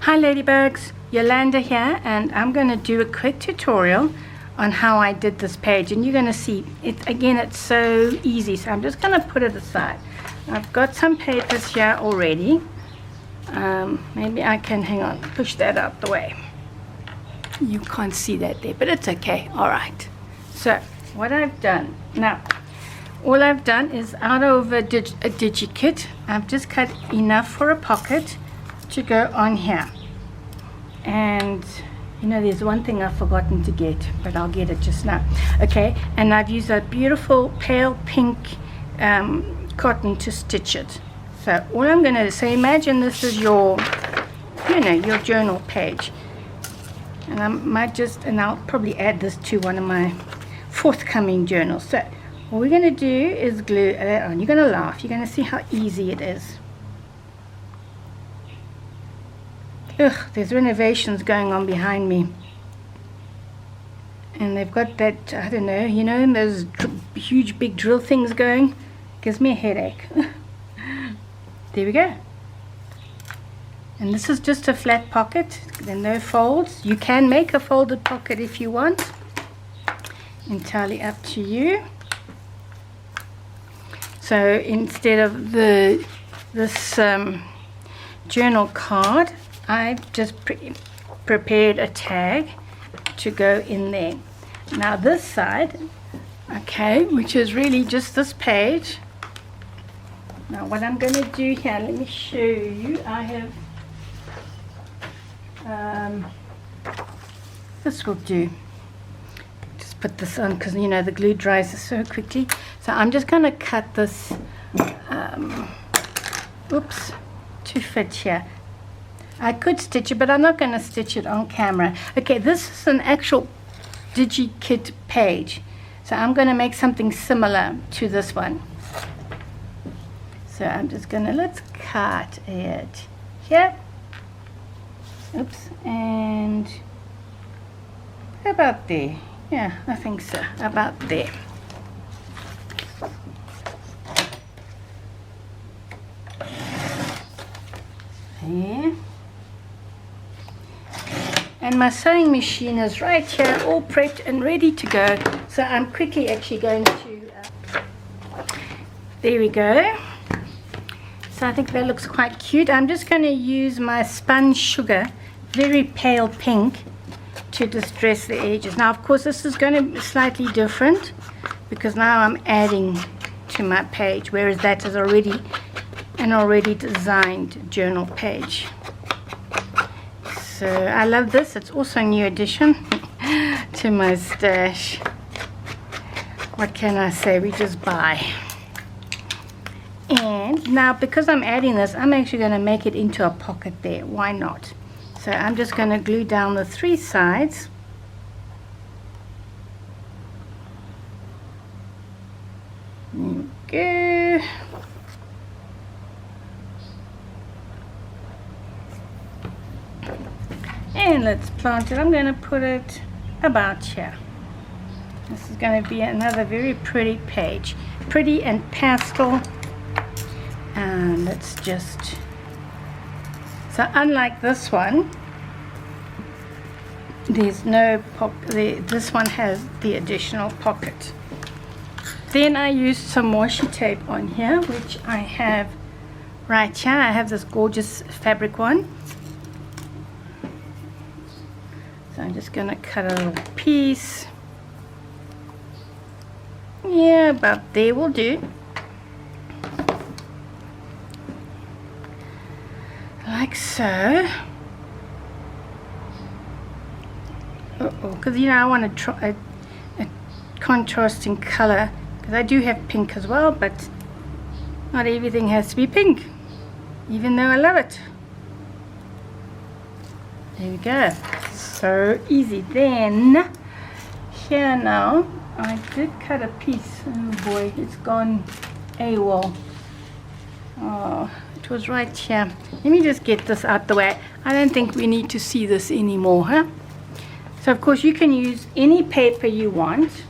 Hi Ladybugs, Yolanda here, and I'm going to do a quick tutorial on how I did this page, and you're going to see it again. It's so easy, so I'm just going to put it aside. I've got some papers here already. Maybe I can, hang on, push that out the way. You can't see that there, but it's okay. All right, so what I've done now, all I've done is out of a DigiKit, I've just cut enough for a pocket to go on here. And you know, there's one thing I've forgotten to get, but I'll get it just now. Okay, and I've used a beautiful pale pink cotton to stitch it. So all I'm going to say, imagine this is your, you know, your journal page, and I might just, and I'll probably add this to one of my forthcoming journals. So what we're going to do is glue that on. You're going to laugh. You're going to see how easy it is. Ugh, there's renovations going on behind me, and they've got that, I don't know, you know, those huge big drill things going. Gives me a headache. There we go. And this is just a flat pocket. There are no folds. You can make a folded pocket if you want. Entirely up to you. So instead of this journal card, I've just prepared a tag to go in there. Now this side, okay, which is really just this page. Now what I'm going to do here, let me show you. I have, this will do. Just put this on because, you know, the glue dries so quickly. So I'm just going to cut this, oops, to fit here. I could stitch it, but I'm not going to stitch it on camera. Okay, this is an actual DigiKit page. So I'm going to make something similar to this one. So I'm just going to, let's cut it here. Oops, and about there. Yeah, I think so, about there. There. And my sewing machine is right here, all prepped and ready to go. So I'm quickly actually going to, there we go. So I think that looks quite cute. I'm just going to use my spun sugar, very pale pink, to distress the edges. Now of course this is going to be slightly different because now I'm adding to my page, whereas that is already an already designed journal page. So I love this. It's also a new addition to my stash. What can I say? We just buy. And now because I'm adding this, I'm actually going to make it into a pocket there. Why not? So I'm just going to glue down the three sides. There we go. And let's plant it. I'm going to put it about here. This is going to be another very pretty page. Pretty and pastel. And let's just, so unlike this one, there's no this one has the additional pocket. Then I used some washi tape on here, which I have right here. I have this gorgeous fabric one. So I'm just going to cut a little piece. Yeah, about there will do. Like so. Because, you know, I want to try a contrasting color, because I do have pink as well, but not everything has to be pink, even though I love it. There we go. So easy. Then here now, I did cut a piece. Oh boy, it's gone AWOL. Oh, it was right here. Let me just get this out the way. I don't think we need to see this anymore, huh? So of course you can use any paper you want.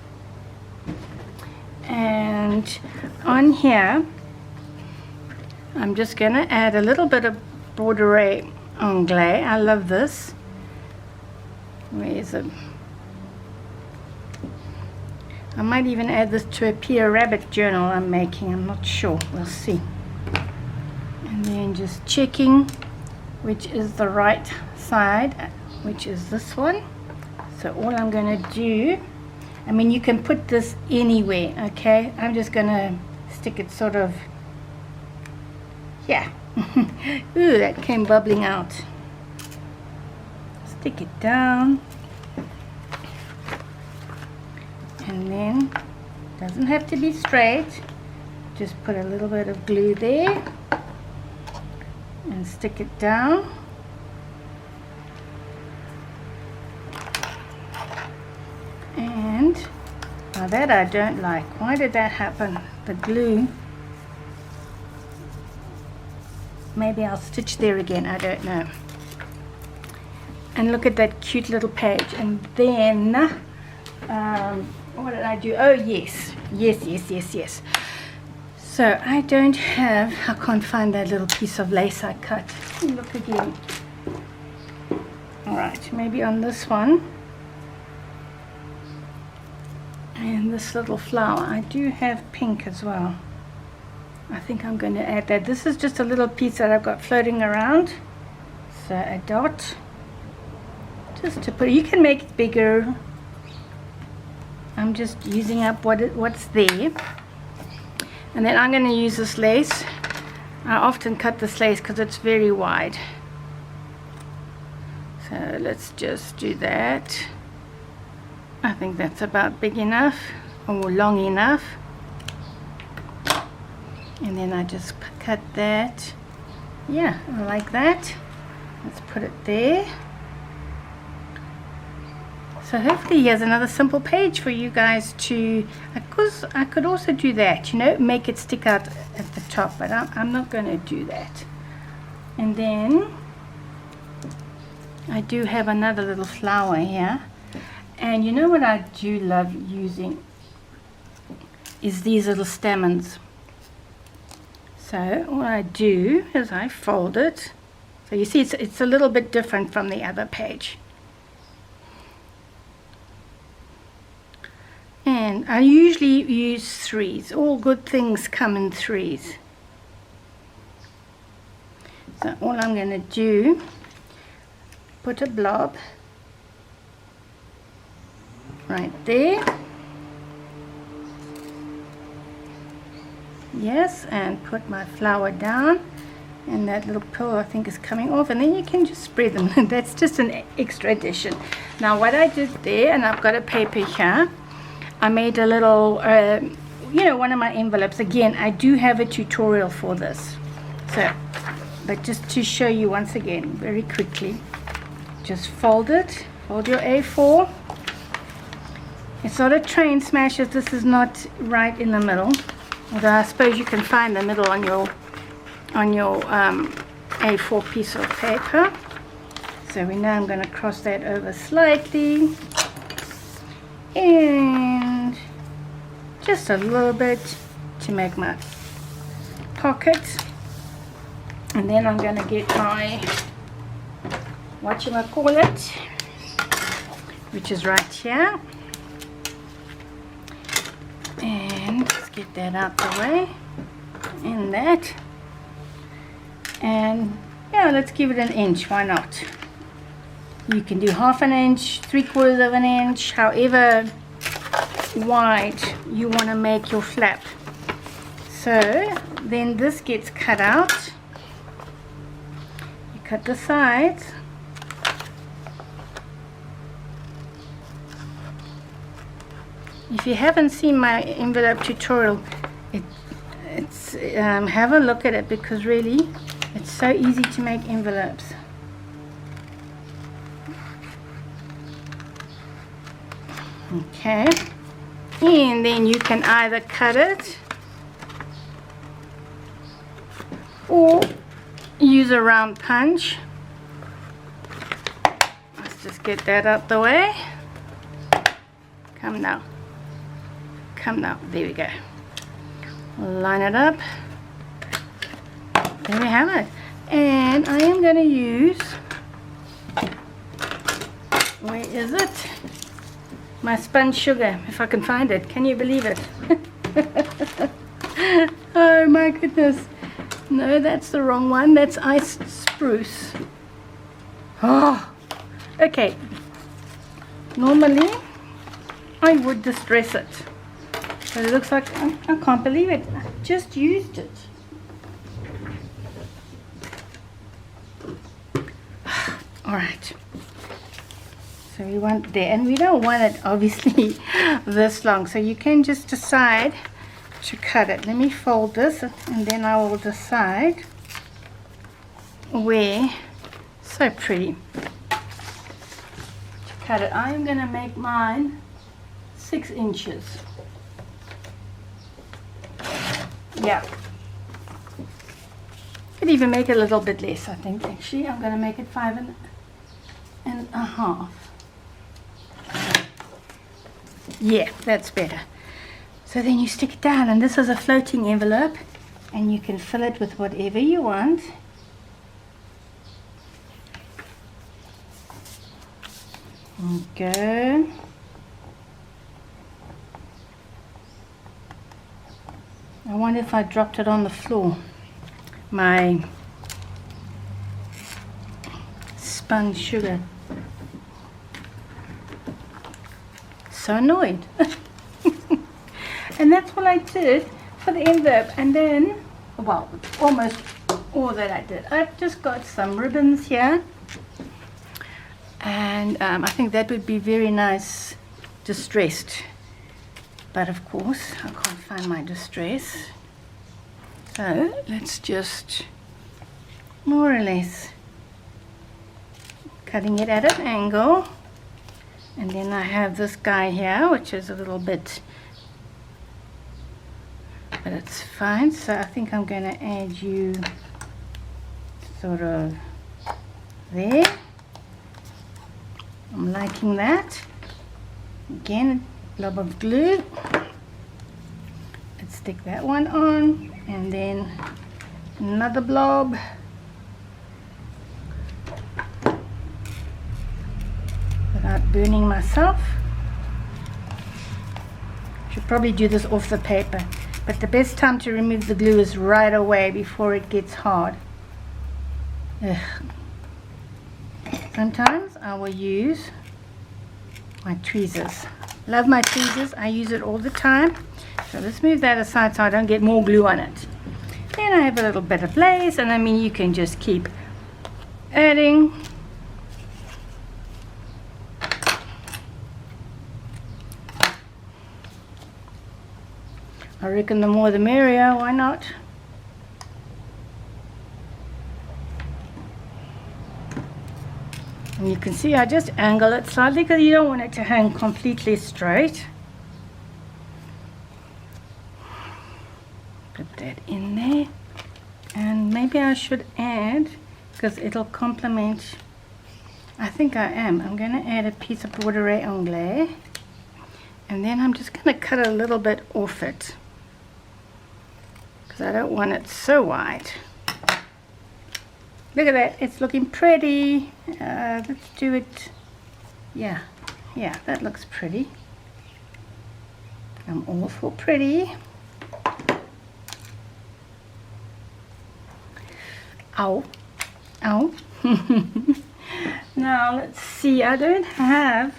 And on here, I'm just going to add a little bit of bordereau anglais. I love this. Where is it? I might even add this to a Peter Rabbit journal I'm making. I'm not sure. We'll see. And then just checking which is the right side, which is this one. So all I'm going to do, I mean, you can put this anywhere, okay? I'm just going to stick it sort of, yeah. Ooh, that came bubbling out. Stick it down. And then, doesn't have to be straight. Just put a little bit of glue there. And stick it down. And now that I don't like. Why did that happen? The glue. Maybe I'll stitch there again, I don't know. And look at that cute little page. And then what did I do? Oh yes, yes. So I don't have, I can't find that little piece of lace I cut. Look again. Alright, maybe on this one. And this little flower, I do have pink as well. I think I'm going to add that. This is just a little piece that I've got floating around. So a dot. Just to put, you can make it bigger. I'm just using up what's there. And then I'm going to use this lace. I often cut this lace because it's very wide. So let's just do that. I think that's about big enough or long enough. And then I just cut that. Yeah, I like that. Let's put it there. So hopefully here's another simple page for you guys to, because I could also do that, you know, make it stick out at the top, but I'm not going to do that. And then I do have another little flower here. And you know what I do love using is these little stamens. So what I do is I fold it. So you see it's a little bit different from the other page. And I usually use threes. All good things come in threes. So all I'm going to do, put a blob right there. Yes, and put my flower down. And that little pearl I think is coming off, and then you can just spread them. That's just an extra addition. Now what I did there, and I've got a paper here, I made a little, you know, one of my envelopes. Again, I do have a tutorial for this. So, but just to show you once again, very quickly, just fold it, fold your A4. It's not a train smasher, this is not right in the middle. Although I suppose you can find the middle on your A4 piece of paper. So we know I'm going to cross that over slightly. And just a little bit to make my pocket. And then I'm going to get my, whatchamacallit, which is right here. And let's get that out the way. And that. And yeah, let's give it an inch, why not? You can do 1/2 inch, 3/4 of an inch, however wide you want to make your flap. So then this gets cut out. You cut the sides. If you haven't seen my envelope tutorial, have a look at it, because really it's so easy to make envelopes. Okay, and then you can either cut it or use a round punch. Let's just get that out the way. Come now, there we go. Line it up. There we have it. And I am going to use Where is it? My spun sugar, if I can find it. Can you believe it? Oh my goodness. No, that's the wrong one. That's iced spruce. Oh, okay. Normally, I would distress it. But it looks like, I can't believe it. I just used it. Alright. So we want there. And we don't want it, obviously, this long. So you can just decide to cut it. Let me fold this and then I will decide where. So pretty. To cut it. I am going to make mine 6 inches. Yeah. Could even make it a little bit less, I think. Actually, I'm going to make it 5.5. Yeah, that's better. So then you stick it down, and this is a floating envelope, and you can fill it with whatever you want. Go. I wonder if I dropped it on the floor. My spun sugar. So annoyed. And that's what I did for the envelope. And then, well, almost all that I did. I've just got some ribbons here. And I think that would be very nice distressed. But of course, I can't find my distress. So let's just more or less cutting it at an angle. And then I have this guy here, which is a little bit, but it's fine. So I think I'm going to add you sort of there. I'm liking that. Again, a blob of glue. Let's stick that one on, and then another blob. Without burning myself. Should probably do this off the paper, but the best time to remove the glue is right away before it gets hard. Ugh. Sometimes I will use my tweezers. Love my tweezers. I use it all the time. So let's move that aside so I don't get more glue on it. Then I have a little bit of place, and I mean you can just keep adding. I reckon the more the merrier, why not? And you can see I just angle it slightly because you don't want it to hang completely straight. Put that in there. And maybe I should add, because it'll complement, I think I am. I'm going to add a piece of bordeaux anglais. And then I'm just going to cut a little bit off it. I don't want it so wide. Look at that, it's looking pretty. Let's do it. Yeah, that looks pretty. I'm all for pretty. Ow, ow. Now let's see, I don't have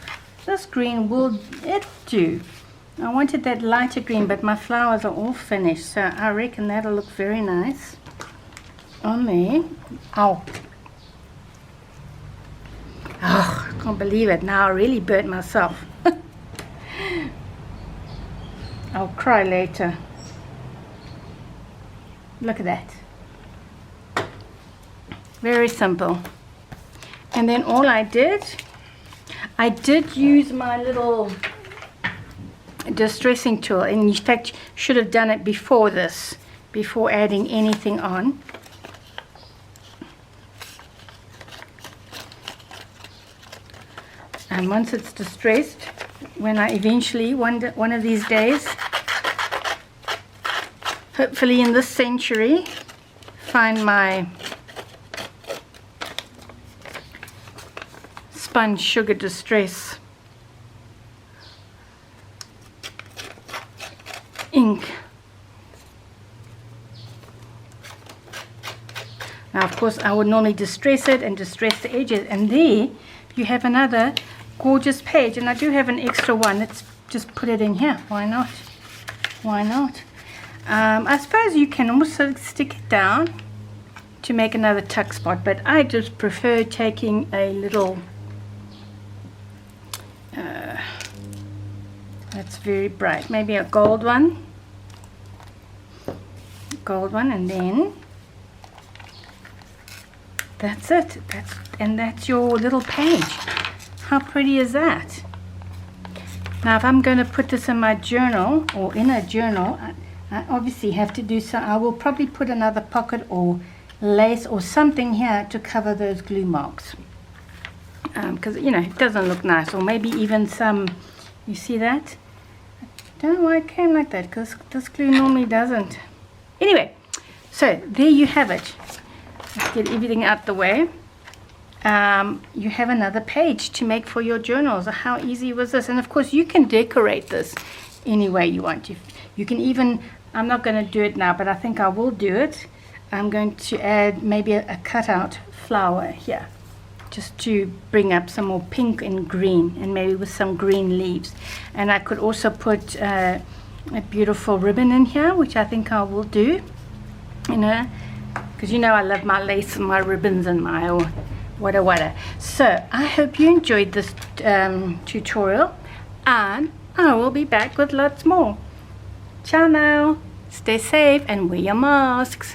this green. Will it do? I wanted that lighter green, but my flowers are all finished, so I reckon that'll look very nice on there. Ow. Oh, I can't believe it. Now I really burnt myself. I'll cry later. Look at that. Very simple. And then all I did use my little distressing tool, and in fact should have done it before this, before adding anything on. And once it's distressed, when I eventually one of these days, hopefully in this century, find my spun sugar distress ink. Now of course I would normally distress it and distress the edges, and there you have another gorgeous page. And I do have an extra one. Let's just put it in here. Why not? Why not? I suppose you can also stick it down to make another tuck spot, but I just prefer taking a little that's very bright, maybe a gold one, and then that's it. That's your little page. How pretty is that? Now if I'm going to put this in my journal, or in a journal, I obviously have to do so. I will probably put another pocket or lace or something here to cover those glue marks, because you know it doesn't look nice. Or maybe even some, you see that? I don't know why it came like that, because this glue normally doesn't. Anyway, so there you have it. Let's get everything out the way. You have another page to make for your journals. How easy was this? And of course you can decorate this any way you want. You can even, I'm not going to do it now, but I think I will do it. I'm going to add maybe a cutout flower here, just to bring up some more pink and green, and maybe with some green leaves. And I could also put a beautiful ribbon in here, which I think I will do, you know, because you know I love my lace and my ribbons and my whatever. So I hope you enjoyed this tutorial, and I will be back with lots more. Ciao now, stay safe and wear your masks.